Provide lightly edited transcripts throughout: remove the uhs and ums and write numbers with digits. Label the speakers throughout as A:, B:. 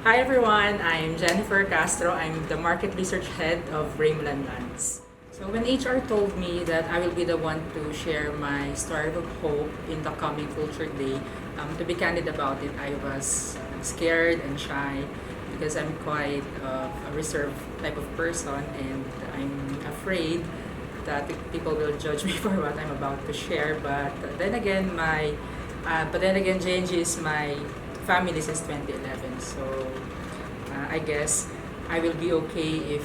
A: Hi everyone, I'm Jennifer Castro. I'm the Market Research Head of Raymond Lands. So when HR told me that I will be the one to share my story of hope in the coming Culture Day, to be candid about it, I was scared and shy because I'm quite a reserved type of person and I'm afraid that people will judge me for what I'm about to share. But then again, JNG is my family since 2011. So I guess I will be okay if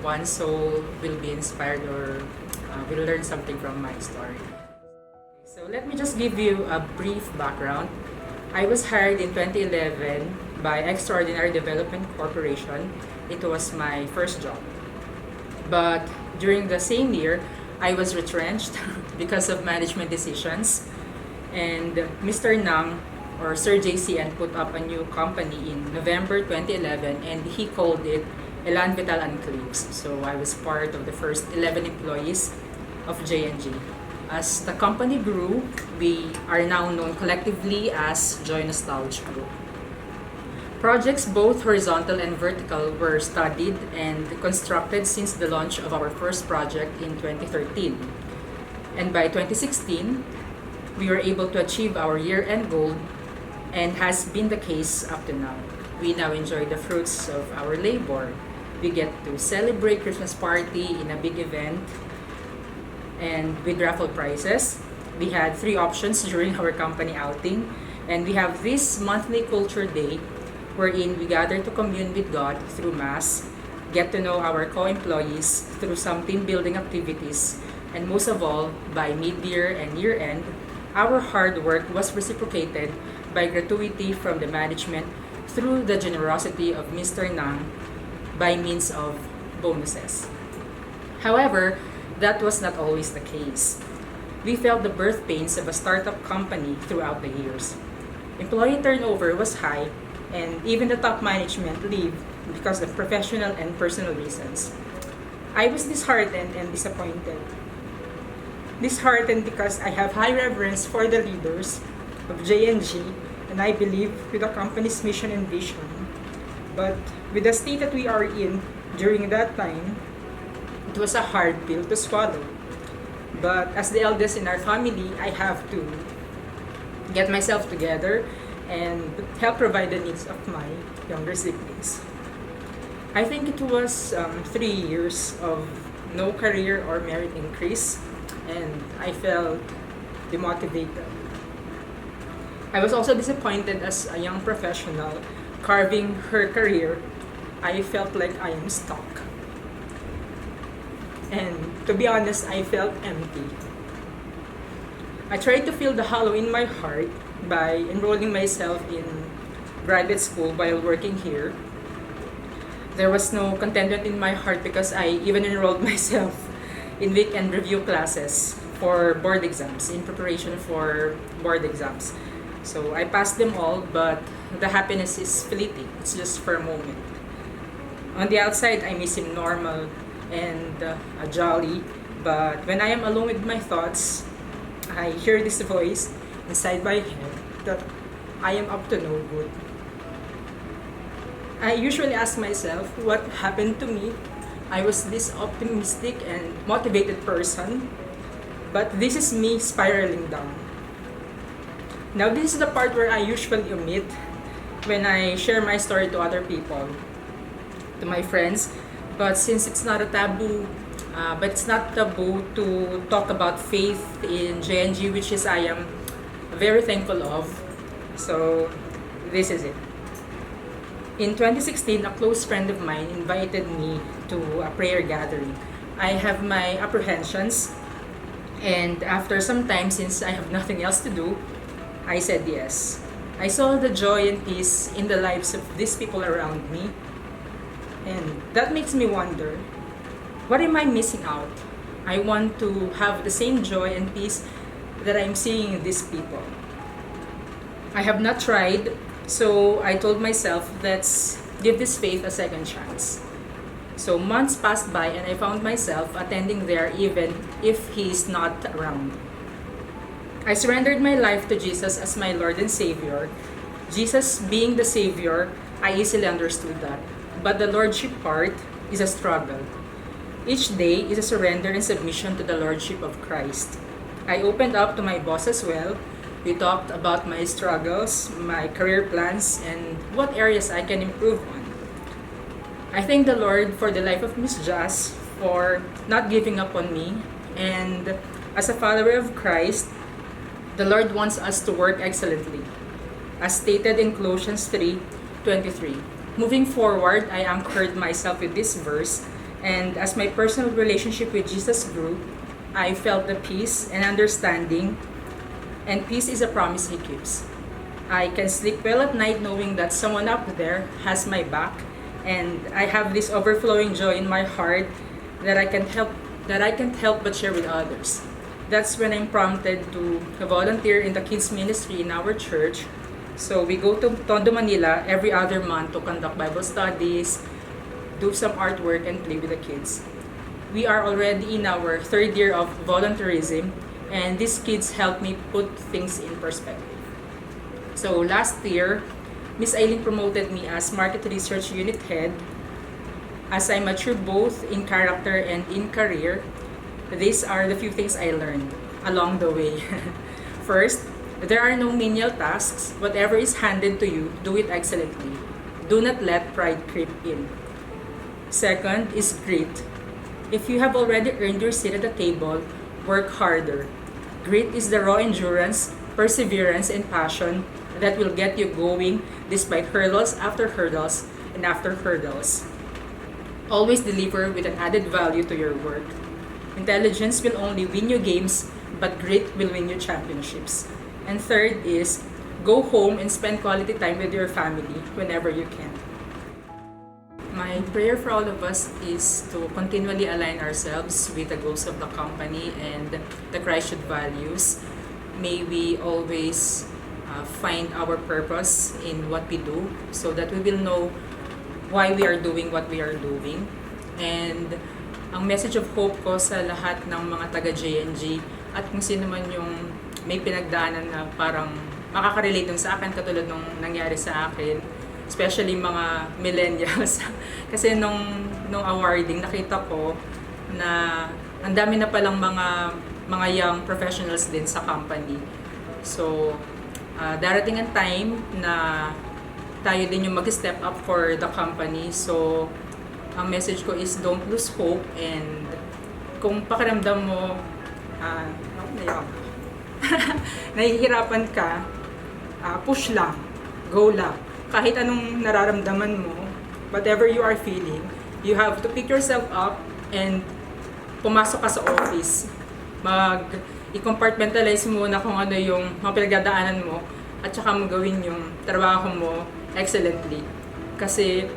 A: one soul will be inspired or will learn something from my story. So let me just give you a brief background. I was hired in 2011 by Extraordinary Development Corporation. It was my first job. But during the same year, I was retrenched because of management decisions. And Mr. Nang or Sir JCN put up a new company in November 2011 and he called it Elan Vital Enclaves. So I was part of the first 11 employees of JNG. As the company grew, we are now known collectively as Joy-Nostalg Group. Projects both horizontal and vertical were studied and constructed since the launch of our first project in 2013. And by 2016, we were able to achieve our year-end goal and has been the case up to now. We now enjoy the fruits of our labor. We get to celebrate Christmas party in a big event and with raffle prizes. We had 3 options during our company outing, and we have this monthly culture day wherein we gather to commune with God through Mass, get to know our co-employees through some team building activities, and most of all, by mid-year and year-end, our hard work was reciprocated by gratuity from the management through the generosity of Mr. Nang by means of bonuses. However, that was not always the case. We felt the birth pains of a startup company throughout the years. Employee turnover was high, and even the top management leave because of professional and personal reasons. I was disheartened and disappointed. Disheartened because I have high reverence for the leaders of JNG and I believe with the company's mission and vision. But with the state that we are in during that time, it was a hard pill to swallow. But as the eldest in our family, I have to get myself together and help provide the needs of my younger siblings. I think it was 3 years of no career or merit increase, and I felt demotivated. I was also disappointed as a young professional carving her career. I felt like I am stuck. And to be honest, I felt empty. I tried to fill the hollow in my heart by enrolling myself in graduate school while working here. There was no contentment in my heart because I even enrolled myself in weekend review classes for board exams, in preparation for board exams. So I passed them all, but the happiness is fleeting. It's just for a moment. On the outside, I may seem normal and jolly, but when I am alone with my thoughts, I hear this voice inside my head that I am up to no good. I usually ask myself what happened to me. I was this optimistic and motivated person, but this is me spiraling down. Now, this is the part where I usually omit when I share my story to other people, to my friends. But since it's not a taboo, it's not taboo to talk about faith in JNG, which is I am very thankful of. So, this is it. In 2016, a close friend of mine invited me to a prayer gathering. I have my apprehensions, and after some time, since I have nothing else to do, I said yes. I saw the joy and peace in the lives of these people around me, and that makes me wonder, what am I missing out? I want to have the same joy and peace that I'm seeing in these people. I have not tried, so I told myself, let's give this faith a second chance. So months passed by and I found myself attending there even if he is not around. I surrendered my life to Jesus as my Lord and Savior. Jesus being the Savior I easily understood that. But the Lordship part is a struggle. Each day is a surrender and submission to the Lordship of Christ. I opened up to my boss as well. We talked about my struggles, my career plans, and what areas I can improve on. I thank the Lord for the life of Miss Jazz, for not giving up on me. And as a follower of Christ, the Lord wants us to work excellently, as stated in Colossians 3:23. Moving forward, I anchored myself with this verse, and as my personal relationship with Jesus grew, I felt the peace and understanding, and peace is a promise He keeps. I can sleep well at night knowing that someone up there has my back, and I have this overflowing joy in my heart that I can't help but share with others. That's when I'm prompted to volunteer in the kids ministry in our church. So we go to Tondo, Manila every other month to conduct Bible studies, do some artwork, and play with the kids. We are already in our third year of volunteerism, and these kids help me put things in perspective. So last year, Miss Eileen promoted me as Market Research Unit Head. As I mature both in character and in career, these are the few things I learned along the way. First, there are no menial tasks. Whatever is handed to you, do it excellently. Do not let pride creep in. Second is grit. If you have already earned your seat at the table, work harder. Grit is the raw endurance, perseverance, and passion that will get you going despite hurdles after hurdles and after hurdles. Always deliver with an added value to your work. Intelligence will only win you games, but grit will win you championships. And third is, go home and spend quality time with your family whenever you can. My prayer for all of us is to continually align ourselves with the goals of the company and the Christian values. May we always find our purpose in what we do so that we will know why we are doing what we are doing. And ang message of hope ko sa lahat ng mga taga-JNG at kung sino man yung may pinagdaanan na parang makaka-relate dun sa akin katulad nung nangyari sa akin, especially mga millennials. Kasi nung awarding, nakita ko na ang dami na palang mga young professionals din sa company. So, darating ang time na tayo din yung mag-step up for the company. So, ang message ko is don't lose hope, and kung pakiramdam mo nahihirapan ka, push lang, go lang. Kahit anong nararamdaman mo, whatever you are feeling, you have to pick yourself up and pumasok ka sa office. I-compartmentalize muna kung ano yung mga pinagdadaanan mo at saka mo gawin yung trabaho mo excellently. Kasi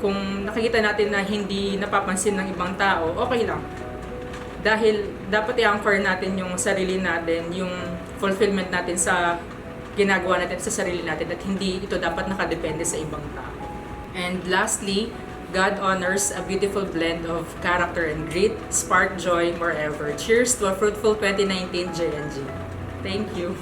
A: kung nakikita natin na hindi napapansin ng ibang tao, okay lang. Dahil dapat i-anchor natin yung sarili natin, yung fulfillment natin sa ginagawa natin sa sarili natin, at hindi ito dapat nakadepende sa ibang tao. And lastly, God honors a beautiful blend of character and grit. Spark joy wherever. Cheers to a fruitful 2019 JNG. Thank you.